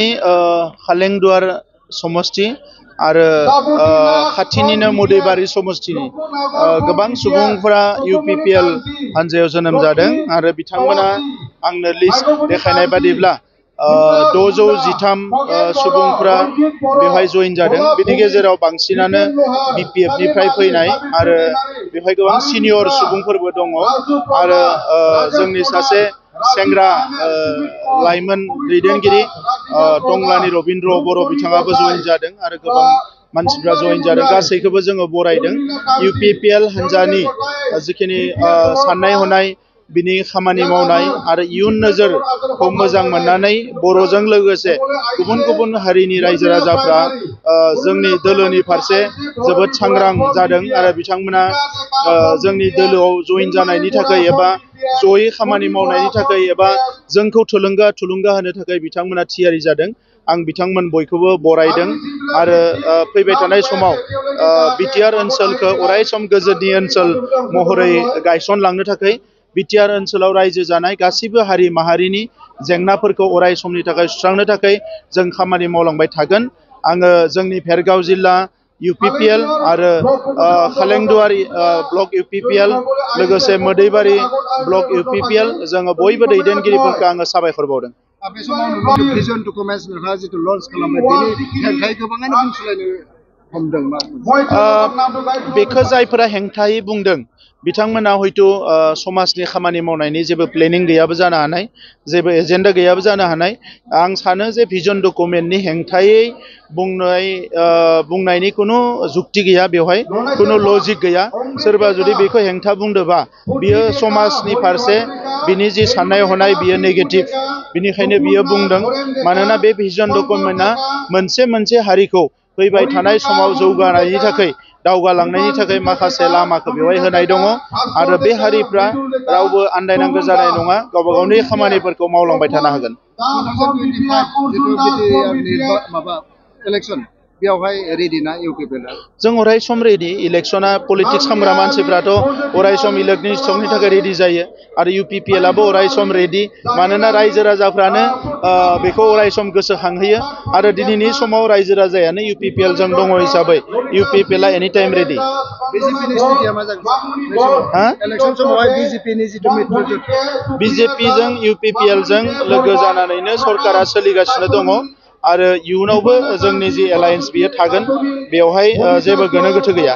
खालेंदुवार समष्टि आरो खाथिनिनो मुदैबारि समष्टिनि गोबां सुबुंफोरा UPPL हानजायाव जोनोम जादों आरो बिथांमोना आंनो लिस्ट देखायनाय बादिब्ला 613 सुबुंफोरा बेवहाय जइन जादों। बिनि गेजेराव बांसिनानो BPF निफ्राय फैनाय आरो बेवहाय गोबां सिनियर सुबुंफोरबो दङ आरो जोंनि सासे सेंग्रा लाइमोन दैदेनगिरि टंलानि रबिन्द्र बर' बिथाङाबो जइन जादों आरो गोबां मानसिफ्रा जइन जादों। गासैखौबो जोङो बरायदों। UPPL हानजानि जिखिनि साननाय हनाय बिनि खामानि मावनाय आरो इयुन नोजोरखौ मोजां मोननानै बर'जों लोगोसे गुबुन गुबुन हारिनि रायजो राजाफ्रा जोंनि दोलोनि फारसे जोबोद सांग्रां जादों आरो बिथांमोना जोंनि दोलोआव जइन जानायनि थाखाय एबा जयै खामानि मावनायनि थाखाय एबा जोंखौ थुलुंगा होनो थाखाय बिथांमोना थियारि जादों। आं बिथांमोन बयखौबो बरायदों आरो फैबाय थानाय समाव BTR ओनसोलखौ अरायसम गोजोननि ओनसोल महरै गायसनलांनो थाखाय BTR ओनसोलाव रायजो जानाय गासैबो हारि माहारिनि जेंनाफोरखौ अराय समनि थाखाय सुस्रांनो थाखाय जों खामानि मावलांबाय थागोन। आङो जोंनि भेरगाव जिल्ला UPPL आरो खालेंदुवारि ब्लक UPPL लोगोसे मोदैबारि ब्लक UPPL जोङो बयबो दैदेनगिरिफोरखौ आङो साबायखर बावदों। बे समाव भिजन डकुमेन्ट्स नोंथाङा जिथु लन्च खालामबाय बेनि हेंथायै गोबाङानो बुंसोलायनो हमदों। बेखौ जायफोरा हेंथायै बुंदों बिथांमोना हयथ' समाजनि खामानि मावनायनि जेबो प्लेनिं गैयाबो जानो हानाय, जेबो एजेन्डा गैयाबो जानो हानाय। आं सानो जे भिजन डकुमेन्टनि हेंथायै बुंनायनि खुनु जुक्ति गैया, बेवहाय खुनु लजिक गैया। सोरबा जुदि बेखौ हेंथा बुंदोंबा बियो समाजनि फारसे बिनि जि साननाय हनाय बियो नेगेटिभ, बिनिखायनो बियो बुंदों। मानोना बे भिजन डकुमेन्टआ मोनसे हारिखौ फैबाय थानाय समाव जौगानायनि थाखाय दावगालांनायनि थाखाय माखासे लामाखौ बेवहाय होनाय दङ आरो बे हारिफ्रा रावबो आन्दायनांगौ जानाय नङा, गावबा गावनि खामानिफोरखौ मावलांबाय थानो हागोन। इलेक्शन बेवहाय रेडि ना UPPL? जों अराय सम रेडि। इलेक्शना पलिटिक्स खालामग्रा मानसिफ्राथ' अराय सम इलेक्शननि थाखाय रेडि जायो आरो UPPL आबो अराय सम रेडि। मानोना रायजो राजाफ्रानो बेखौ अराय सम गोसोखांहोयो आरो दिनैनि समाव रायजो राजायानो UPPL जों दङ हिसाबै UPPL आ एनि टाइम रेडि। BJP जों UPPL जों लोगो जानानैनो सरकारा सोलिगासिनो दङ आरो इयुनावबो जोंनि जि एलायन्स बियो थागोन, बेवहाय जेबो गोनो गोथो गैया।